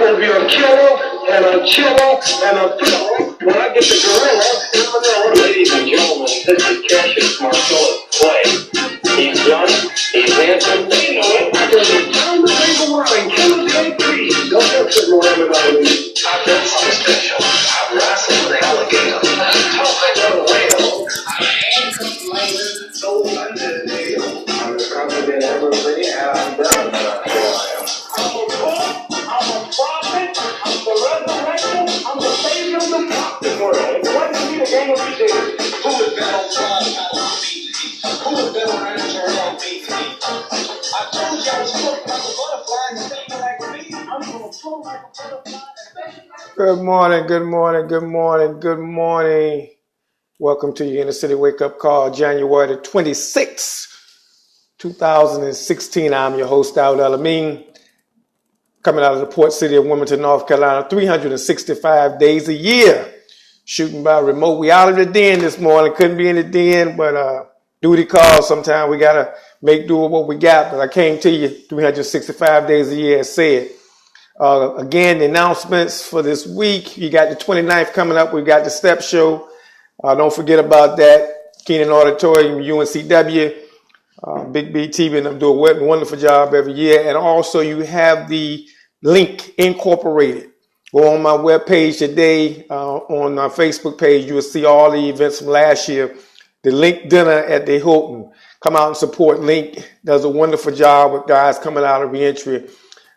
going to be a killer and a chiller and a thriller. When I get the gorilla in Manila. Ladies and gentlemen, this is Cassius Marcellus Clay. He's young, he's handsome, they know it. Because it's time to save the world and kill the great trees. Don't just sit more everybody. I've done something special. I've wrestled with an alligator. I've talked with a whale. I've had some flavors so under the nail. I'm the confident everybody has done. I'm a poet, I'm a prophet, I'm the resurrection, I'm the savior of the prophet world. If you want to see the game of music, who is better on trial on me? Who is better manager on me? I told you I was floating like a butterfly and stinging like a bee. I'm going to float like a butterfly and sting like a bee. Good morning, good morning, good morning, good morning. Welcome to your Inner City Wake Up Call, January the 26th, 2016. I'm your host, Dawud El-Amin. Coming out of the port city of Wilmington, North Carolina, 365 days a year, shooting by remote. We out of the den this morning. Couldn't be in the den, but duty calls. Sometimes we got to make do with what we got. But I came to you 365 days a year, as said. Again, the announcements for this week. You got the 29th coming up. We got the Step Show. Don't forget about that. Keenan Auditorium, UNCW. Big B TV and them do a wonderful job every year. And also you have the Link Incorporated. Go on my webpage today, on our Facebook page, you will see all the events from last year. The Link dinner at the Hilton. Come out and support Link. Does a wonderful job with guys coming out of reentry.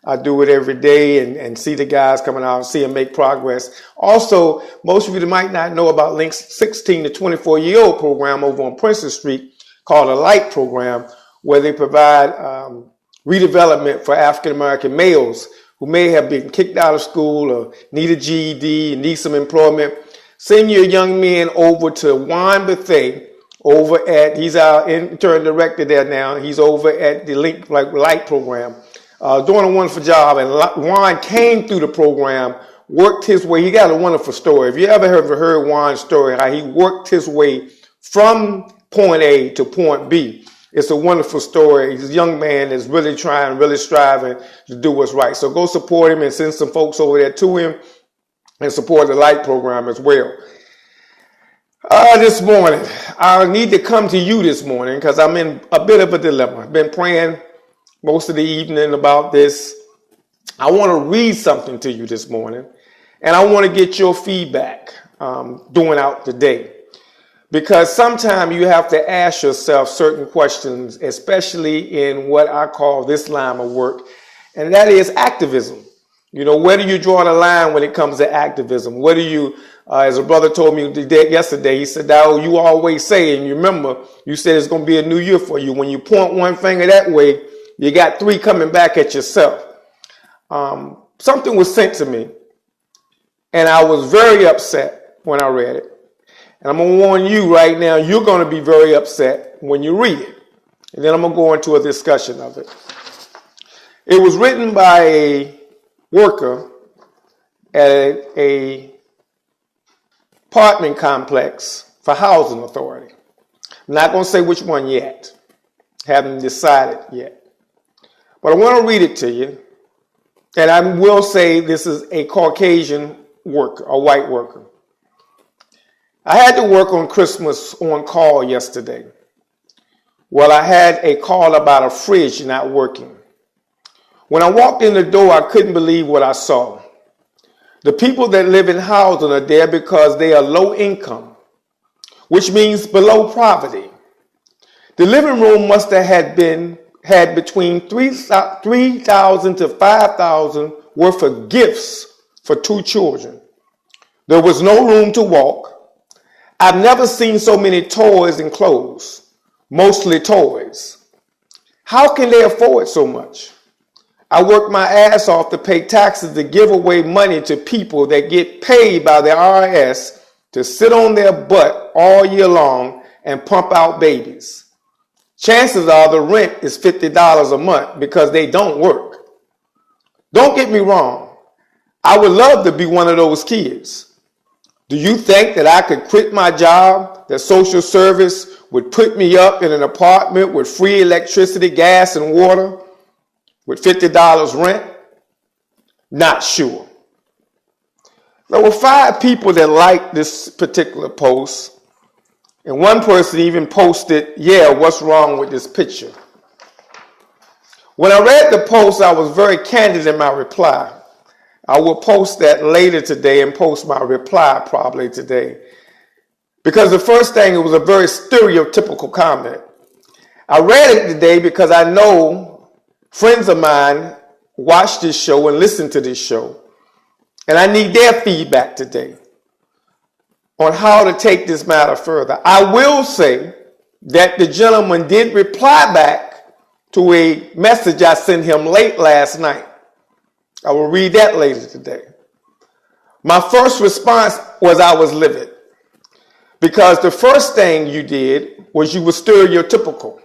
I do it every day and see the guys coming out and see them make progress. Also, most of you might not know about Link's 16 to 24-year-old program over on Princeton Street, called a LIGHT program, where they provide redevelopment for African-American males who may have been kicked out of school or need a GED and need some employment. Send your young men over to Juan Bethay he's our intern director there now. He's over at the LIGHT program, doing a wonderful job. And Juan came through the program, worked his way. He got a wonderful story. If you ever heard Juan's story, how he worked his way from point A to point B. It's a wonderful story. He's a young man that's really trying, really striving to do what's right. So go support him and send some folks over there to him and support the LIGHT program as well. This morning, I need to come to you this morning because I'm in a bit of a dilemma. I've been praying most of the evening about this. I want to read something to you this morning, and I want to get your feedback during out the day. Because sometimes you have to ask yourself certain questions, especially in what I call this line of work, and that is activism. You know, where do you draw the line when it comes to activism? Where do you, as a brother told me yesterday, he said, "Dawud, you always say, and you remember, you said it's going to be a new year for you. When you point one finger that way, you got three coming back at yourself." Something was sent to me, and I was very upset when I read it. And I'm going to warn you right now, you're going to be very upset when you read it. And then I'm going to go into a discussion of it. It was written by a worker at a apartment complex for Housing Authority. I'm not going to say which one yet. Haven't decided yet. But I want to read it to you. And I will say this is a Caucasian worker, a white worker. I had to work on Christmas on call yesterday. Well, I had a call about a fridge not working. When I walked in the door, I couldn't believe what I saw. The people that live in housing are there because they are low income, which means below poverty. The living room must have had between $3,000 to $5,000 worth of gifts for two children. There was no room to walk. I've never seen so many toys and clothes, mostly toys. How can they afford so much? I work my ass off to pay taxes to give away money to people that get paid by the IRS to sit on their butt all year long and pump out babies. Chances are the rent is $50 a month because they don't work. Don't get me wrong. I would love to be one of those kids. Do you think that I could quit my job, that social service would put me up in an apartment with free electricity, gas, and water, with $50 rent? Not sure. There were 5 people that liked this particular post, and one person even posted, "Yeah, what's wrong with this picture?" When I read the post, I was very candid in my reply. I will post that later today and post my reply probably today. Because the first thing, it was a very stereotypical comment. I read it today because I know friends of mine watch this show and listen to this show, and I need their feedback today on how to take this matter further. I will say that the gentleman did reply back to a message I sent him late last night. I will read that later today. My first response was I was livid, because the first thing you did was you were stereotypical.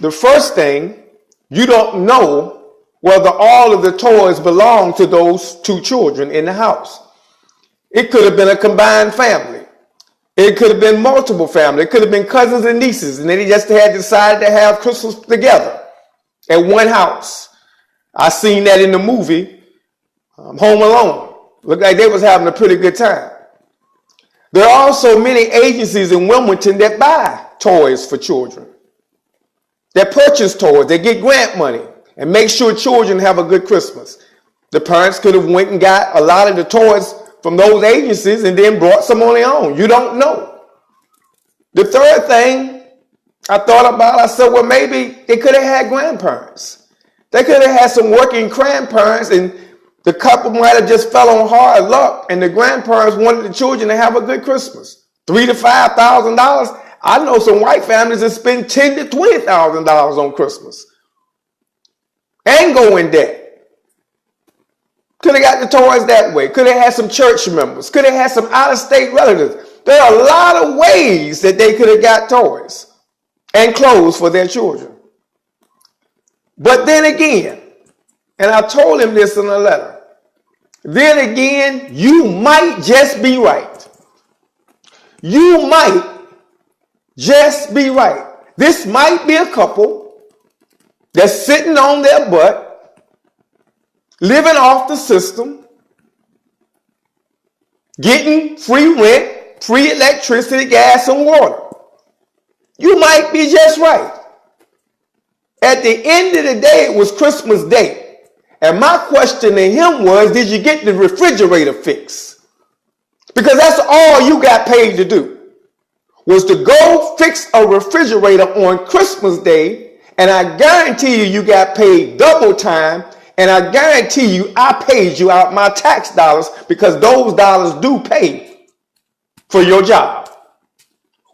The first thing, you don't know whether all of the toys belong to those 2 children in the house. It could have been a combined family. It could have been multiple family. It could have been cousins and nieces, and they just had decided to have Christmas together at one house. I seen that in the movie Home Alone. Looked like they was having a pretty good time. There are also many agencies in Wilmington that buy toys for children, that purchase toys, that get grant money and make sure children have a good Christmas. The parents could have went and got a lot of the toys from those agencies and then brought some on their own. You don't know. The third thing I thought about, I said, well, maybe they could have had grandparents. They could have had some working grandparents, and the couple might have just fell on hard luck, and the grandparents wanted the children to have a good Christmas. $3,000 to $5,000. I know some white families that spend $10,000 to $20,000 on Christmas and go in debt. Could have got the toys that way. Could have had some church members. Could have had some out-of-state relatives. There are a lot of ways that they could have got toys and clothes for their children. But then again, and I told him this in a letter, then again, you might just be right. You might just be right. This might be a couple that's sitting on their butt, living off the system, getting free rent, free electricity, gas, and water. You might be just right. At the end of the day, it was Christmas Day. And my question to him was, did you get the refrigerator fixed? Because that's all you got paid to do, was to go fix a refrigerator on Christmas Day. And I guarantee you got paid double time. And I guarantee you, I paid you out my tax dollars, because those dollars do pay for your job,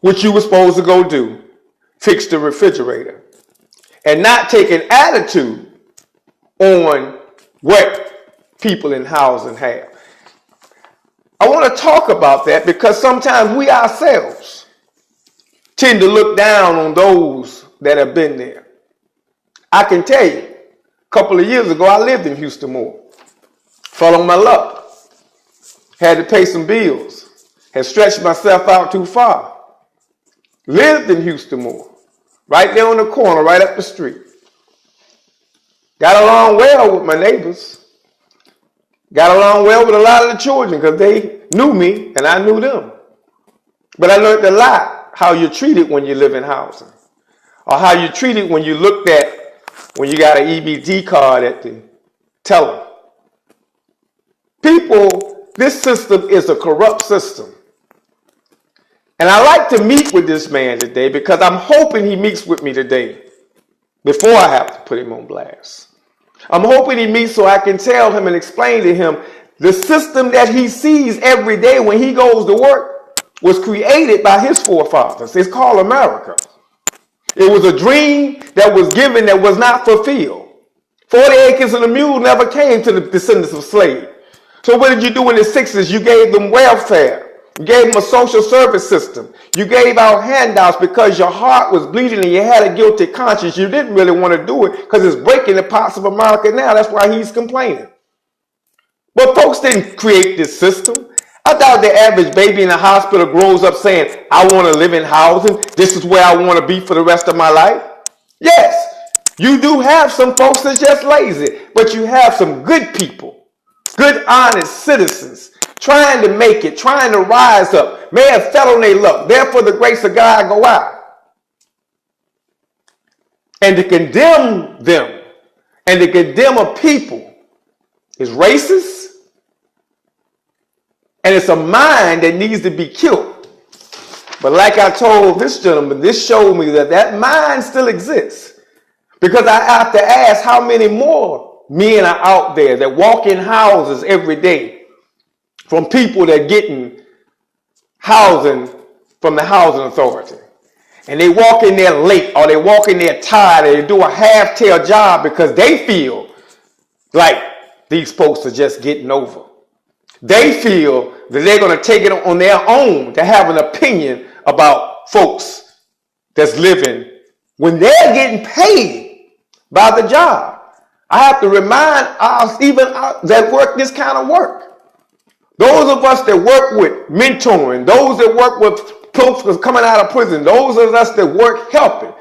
which you were supposed to go do, fix the refrigerator, and not take an attitude on what people in housing have. I want to talk about that because sometimes we ourselves tend to look down on those that have been there. I can tell you, a couple of years ago, I lived in Houston Moore. Fell on my luck. Had to pay some bills. Had stretched myself out too far. Lived in Houston Moore. Right there on the corner, right up the street. Got along well with my neighbors. Got along well with a lot of the children because they knew me and I knew them. But I learned a lot how you're treated when you live in housing, or how you're treated when you looked at when you got an EBT card at the teller. People, this system is a corrupt system. And I like to meet with this man today because I'm hoping he meets with me today before I have to put him on blast. I'm hoping he meets so I can tell him and explain to him the system that he sees every day when he goes to work was created by his forefathers. It's called America. It was a dream that was given that was not fulfilled. 40 acres and a mule never came to the descendants of slaves. So what did you do in the 60s? You gave them welfare. You gave them a social service system. You gave out handouts because your heart was bleeding and you had a guilty conscience. You didn't really want to do it because it's breaking the pots of America now. That's why he's complaining. But folks didn't create this system. I doubt the average baby in a hospital grows up saying, I want to live in housing. This is where I want to be for the rest of my life. Yes, You do have some folks that's just lazy, but you have some good people, good, honest citizens, trying to make it, trying to rise up, may have fell on their luck. Therefore, the grace of God go out. And to condemn them and to condemn a people is racist, and it's a mind that needs to be killed. But like I told this gentleman, this showed me that that mind still exists. Because I have to ask how many more men are out there that walk in houses every day from people that are getting housing from the housing authority. And they walk in there late, or they walk in there tired, or they do a half-tail job because they feel like these folks are just getting over. They feel that they're going to take it on their own to have an opinion about folks that's living when they're getting paid by the job. I have to remind us, even that work this kind of work. Those of us that work with mentoring, those that work with folks coming out of prison, those of us that work helping.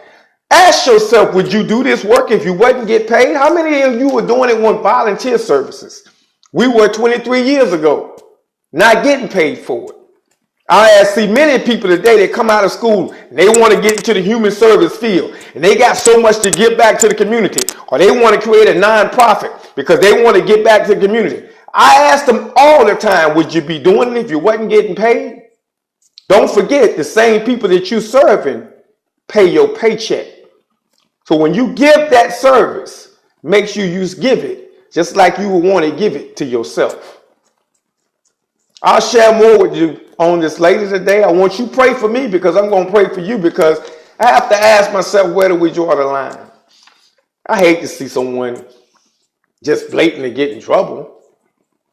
Ask yourself, would you do this work if you wouldn't get paid? How many of you were doing it with volunteer services? We were 23 years ago, not getting paid for it. I see many people today that come out of school and they want to get into the human service field and they got so much to give back to the community, or they want to create a nonprofit because they want to get back to the community. I ask them all the time, would you be doing it if you wasn't getting paid? Don't forget, the same people that you're serving pay your paycheck. So when you give that service, make sure you give it just like you would want to give it to yourself. I'll share more with you on this later today. I want you to pray for me because I'm going to pray for you, because I have to ask myself, where do we draw the line? I hate to see someone just blatantly get in trouble.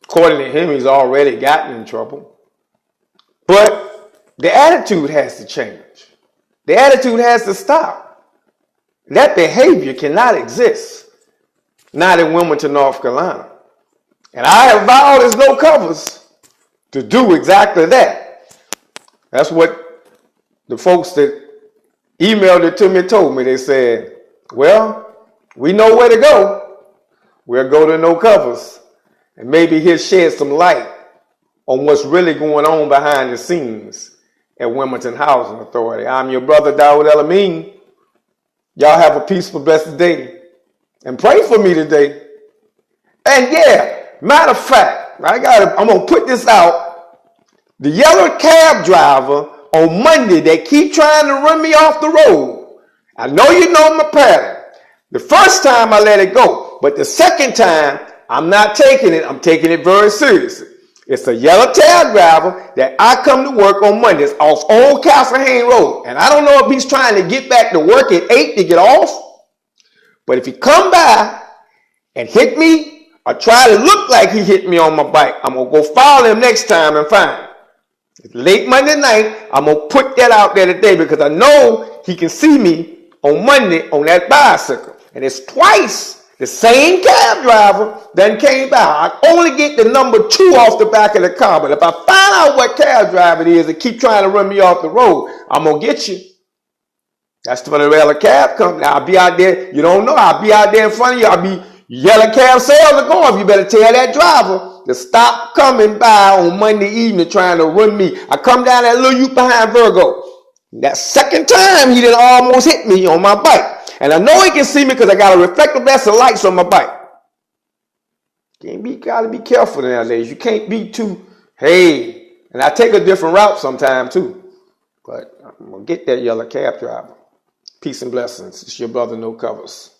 According to him, he's already gotten in trouble. But the attitude has to change. The attitude has to stop. That behavior cannot exist, not in Wilmington, North Carolina. And I have vowed as no covers to do exactly that. That's what the folks that emailed it to me told me. They said, well, we know where to go. We'll go to No Covers, and maybe he'll shed some light on what's really going on behind the scenes at Wilmington Housing Authority. I'm your brother, Dawood El-Amin. Y'all have a peaceful, blessed day. And pray for me today. And yeah, matter of fact, I'm going to put this out. The yellow cab driver on Monday that keep trying to run me off the road. I know you know my pattern. The first time I let it go, but the second time I'm not taking it. I'm taking it very seriously. It's a yellow cab driver that I come to work on Mondays off Old Castle Hayne Road. And I don't know if he's trying to get back to work at 8 to get off. But if he come by and hit me, or try to look like he hit me on my bike, I'm going to go follow him next time and find him. It's late Monday night. I'm going to put that out there today because I know he can see me on Monday on that bicycle. And it's twice the same cab driver that came by. I only get the number 2 off the back of the car. But if I find out what cab driver it is that keep trying to run me off the road, I'm going to get you. That's the Venezuela Cab Company. I'll be out there. You don't know. I'll be out there in front of you. I'll be yelling cab sales are going. You better tell that driver to stop coming by on Monday evening trying to run me. I come down that little U behind Virgo. That second time he done almost hit me on my bike. And I know he can see me because I got a reflective glass of lights on my bike. Gotta be careful nowadays. You can't be too, hey. And I take a different route sometime too. But I'm going to get that yellow cab driver. Peace and blessings. It's your brother, No Covers.